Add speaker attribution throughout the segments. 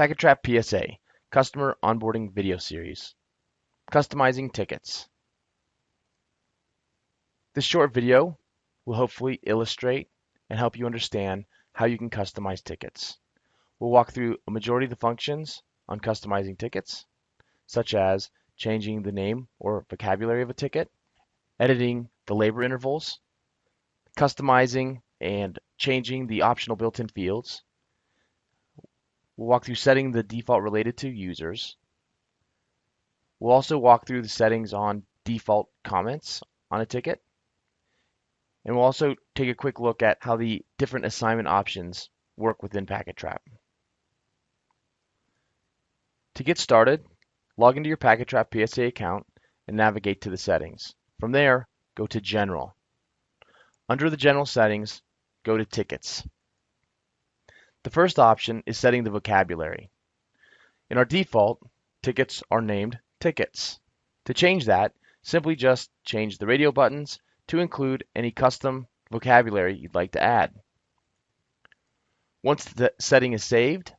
Speaker 1: PacketTrap-PSA, Customer Onboarding Video Series. Customizing Tickets. This short video will hopefully illustrate and help you understand how you can customize tickets. We'll walk through a majority of the functions on customizing tickets, such as changing the name or vocabulary of a ticket, editing the labor intervals, customizing and changing the optional built-in fields. We'll walk through setting the default related to users. We'll also walk through the settings on default comments on a ticket. And we'll also take a quick look at how the different assignment options work within PacketTrap. To get started, log into your PacketTrap-PSA account and navigate to the settings. From there, go to General. Under the General settings, go to Tickets. The first option is setting the vocabulary. In our default, tickets are named tickets. To change that, simply just change the radio buttons to include any custom vocabulary you'd like to add. Once the setting is saved,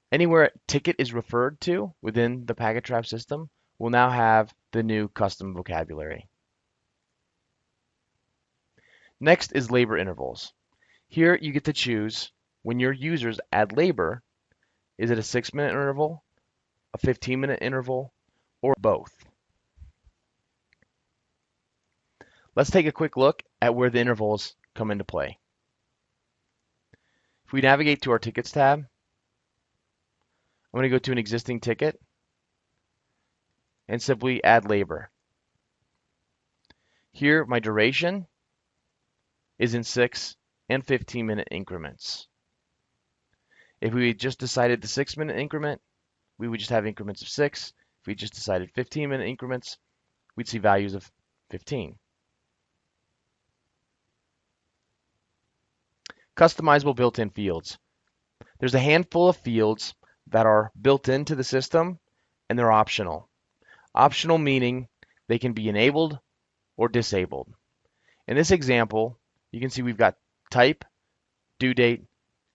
Speaker 1: anywhere a ticket is referred to within the PacketTrap system will now have the new custom vocabulary. Next is labor intervals. Here you get to choose when your users add labor, is it a 6-minute interval, a 15-minute interval, or both? Let's take a quick look at where the intervals come into play. If we navigate to our Tickets tab, I'm going to go to an existing ticket and simply add labor. Here, my duration is in 6 and 15-minute increments. If we just decided the 6-minute increment, we would just have increments of 6. If we just decided 15-minute increments, we'd see values of 15. Customizable built-in fields. There's a handful of fields that are built into the system and they're optional. Optional meaning they can be enabled or disabled. In this example, you can see we've got type, due date,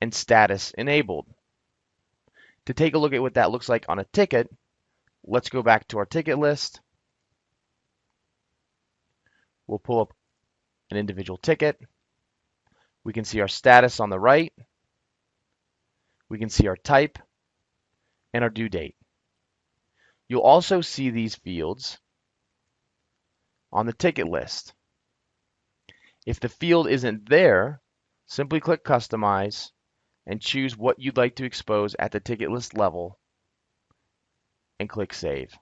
Speaker 1: and status enabled. To take a look at what that looks like on a ticket, let's go back to our ticket list. We'll pull up an individual ticket. We can see our status on the right. We can see our type and our due date. You'll also see these fields on the ticket list. If the field isn't there, simply click Customize and choose what you'd like to expose at the ticket list level and click Save.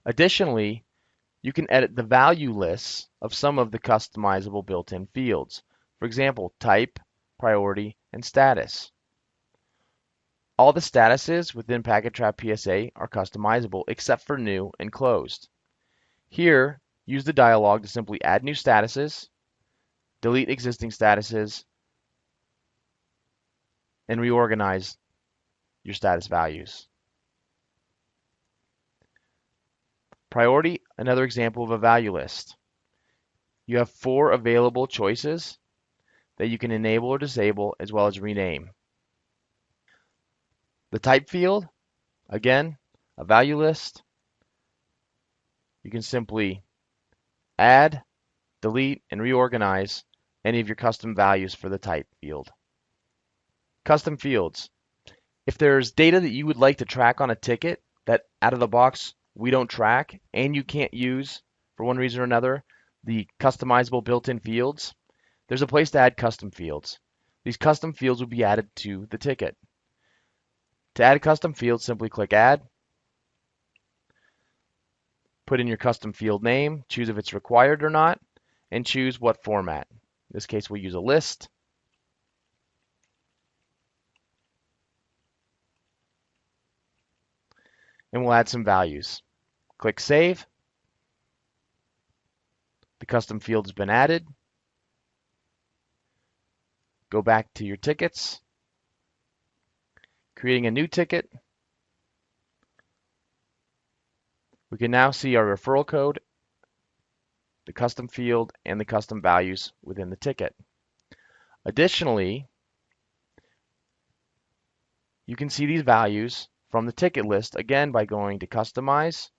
Speaker 1: Additionally, you can edit the value lists of some of the customizable built-in fields. For example, type, priority, and status. All the statuses within PacketTrap-PSA are customizable except for new and closed. Here, use the dialog to simply add new statuses, delete existing statuses, and reorganize your status values. Priority, another example of a value list. You have 4 available choices that you can enable or disable as well as rename. The type field, again, a value list. You can simply add, delete, and reorganize any of your custom values for the type field. Custom fields. If there's data that you would like to track on a ticket that out of the box we don't track and you can't use for one reason or another, the customizable built-in fields, there's a place to add custom fields. These custom fields will be added to the ticket. To add a custom field, simply click Add. Put in your custom field name, choose if it's required or not, and choose what format. In this case, we'll use a list. And we'll add some values. Click Save. The custom field has been added. Go back to your tickets. Creating a new ticket. We can now see our referral code, the custom field, and the custom values within the ticket. Additionally, you can see these values from the ticket list again by going to Customize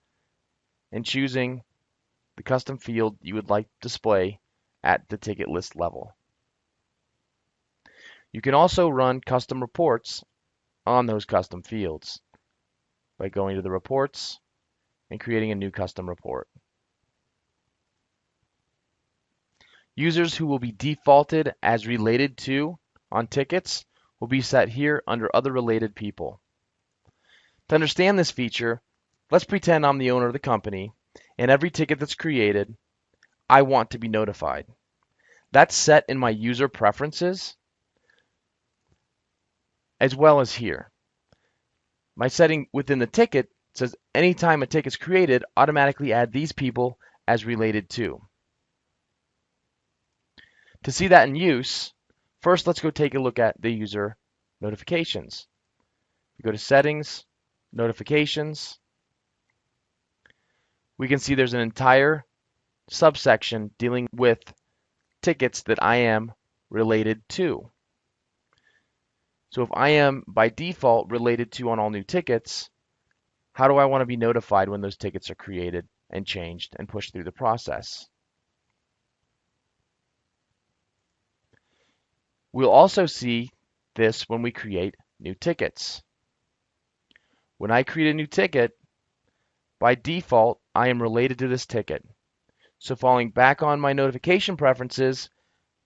Speaker 1: and choosing the custom field you would like to display at the ticket list level. You can also run custom reports on those custom fields by going to the reports and creating a new custom report. Users who will be defaulted as related to on tickets will be set here under other related people. To understand this feature, let's pretend I'm the owner of the company and every ticket that's created, I want to be notified. That's set in my user preferences as well as here. My setting within the ticket says anytime a ticket's created, automatically add these people as related to. To see that in use, first let's go take a look at the user notifications. We go to Settings, Notifications. We can see there's an entire subsection dealing with tickets that I am related to. So if I am by default related to on all new tickets, how do I want to be notified when those tickets are created and changed and pushed through the process? We'll also see this when we create new tickets. When I create a new ticket, by default, I am related to this ticket. So falling back on my notification preferences,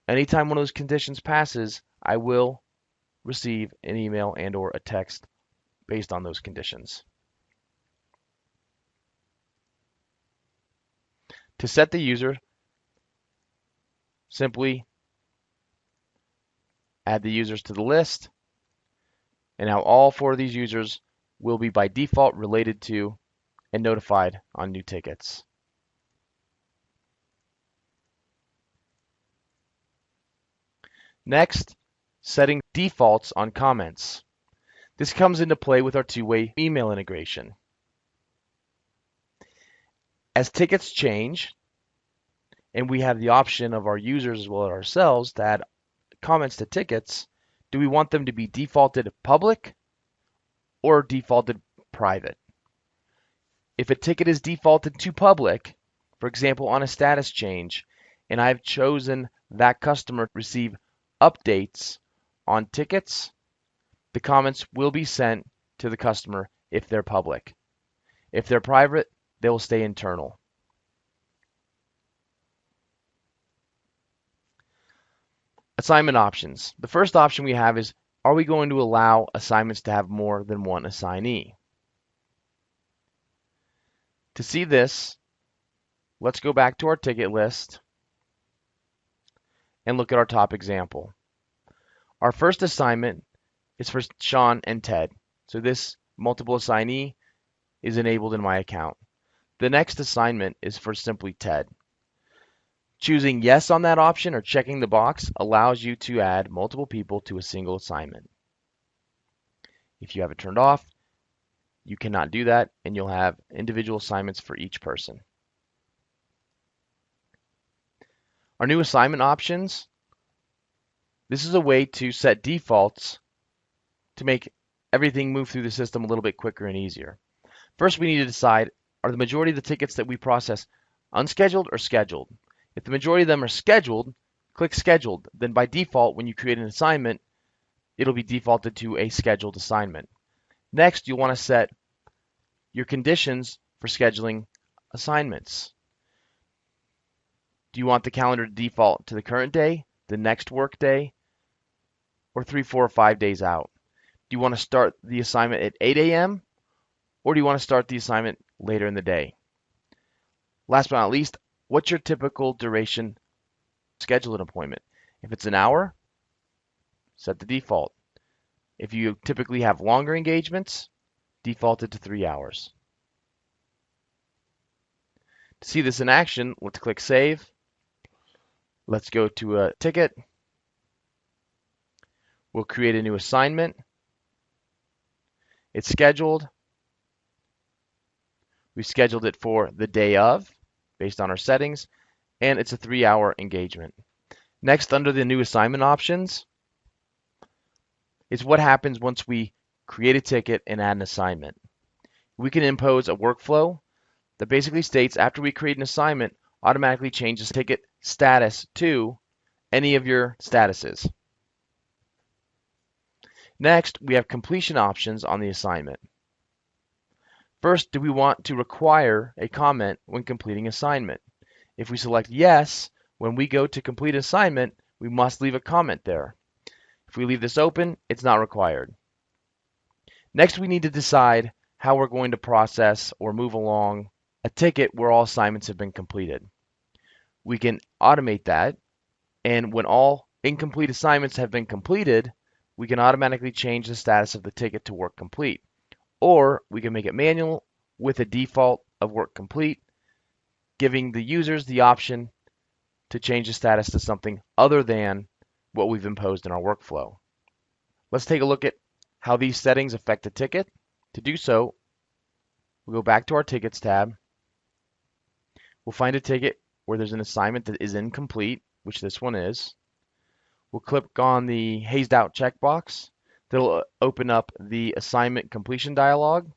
Speaker 1: anytime one of those conditions passes, I will receive an email and or a text based on those conditions. To set the user, simply add the users to the list, and now all 4 of these users will be by default related to and notified on new tickets. Next, setting defaults on comments. This comes into play with our two-way email integration. As tickets change, and we have the option of our users as well as ourselves to add comments to tickets, do we want them to be defaulted public or defaulted private? If a ticket is defaulted to public, for example on a status change, and I've chosen that customer to receive updates on tickets, the comments will be sent to the customer if they're public. If they're private, they will stay internal. Assignment options. The first option we have is, are we going to allow assignments to have more than one assignee? To see this, let's go back to our ticket list and look at our top example. Our first assignment is for Sean and Ted. So this multiple assignee is enabled in my account. The next assignment is for simply Ted. Choosing yes on that option or checking the box allows you to add multiple people to a single assignment. If you have it turned off, you cannot do that, and you'll have individual assignments for each person. Our new assignment options. This is a way to set defaults to make everything move through the system a little bit quicker and easier. First, we need to decide, are the majority of the tickets that we process unscheduled or scheduled? If the majority of them are scheduled, click Scheduled. Then by default, when you create an assignment, it'll be defaulted to a scheduled assignment. Next, you'll want to set your conditions for scheduling assignments. Do you want the calendar to default to the current day, the next work day, or 3, 4, or 5 days out? Do you want to start the assignment at 8 a.m. or do you want to start the assignment later in the day? Last but not least, what's your typical duration schedule an appointment? If it's an hour, set the default. If you typically have longer engagements, default it to 3 hours. To see this in action, let's click Save. Let's go to a ticket. We'll create a new assignment. It's scheduled. We've scheduled it for the day of, based on our settings, and it's a 3-hour engagement. Next, under the new assignment options, is what happens once we create a ticket, and add an assignment. We can impose a workflow that basically states after we create an assignment, automatically changes ticket status to any of your statuses. Next, we have completion options on the assignment. First, do we want to require a comment when completing assignment? If we select yes, when we go to complete assignment, we must leave a comment there. If we leave this open, it's not required. Next, we need to decide how we're going to process or move along a ticket where all assignments have been completed. We can automate that, and when all incomplete assignments have been completed, we can automatically change the status of the ticket to work complete. Or we can make it manual with a default of work complete, giving the users the option to change the status to something other than what we've imposed in our workflow. Let's take a look at how these settings affect the ticket. To do so, we'll go back to our Tickets tab. We'll find a ticket where there's an assignment that is incomplete, which this one is. We'll click on the hazed out checkbox. That'll open up the assignment completion dialog.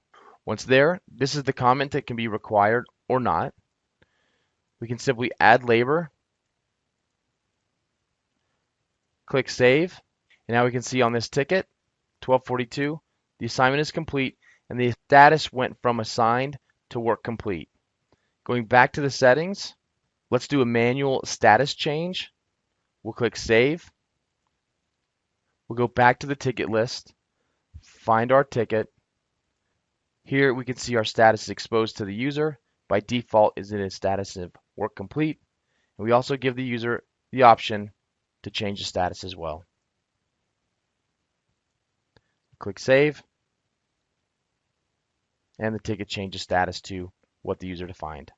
Speaker 1: Once there, this is the comment that can be required or not. We can simply add labor, click save, and now we can see on this ticket, 1242, the assignment is complete and the status went from assigned to work complete. Going back to the settings, let's do a manual status change. We'll click save. We'll go back to the ticket list, find our ticket. Here we can see our status is exposed to the user. By default is in a status of work complete. And we also give the user the option to change the status as well. Click save. And the ticket changes status to what the user defined.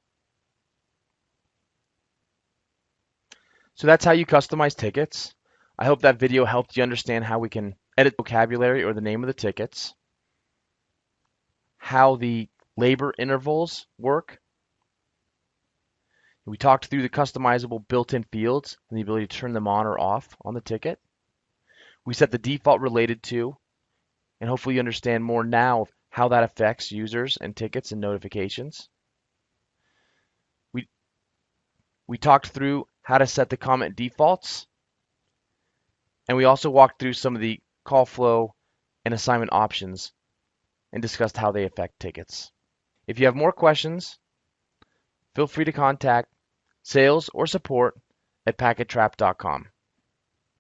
Speaker 1: So that's how you customize tickets. I hope that video helped you understand how we can edit vocabulary or the name of the tickets, how the labor intervals work. We talked through the customizable built-in fields and the ability to turn them on or off on the ticket. We set the default related to, and hopefully you understand more now of how that affects users and tickets and notifications. We talked through how to set the comment defaults, and we also walked through some of the call flow and assignment options and discussed how they affect tickets. If you have more questions, feel free to contact sales or support at PacketTrap.com.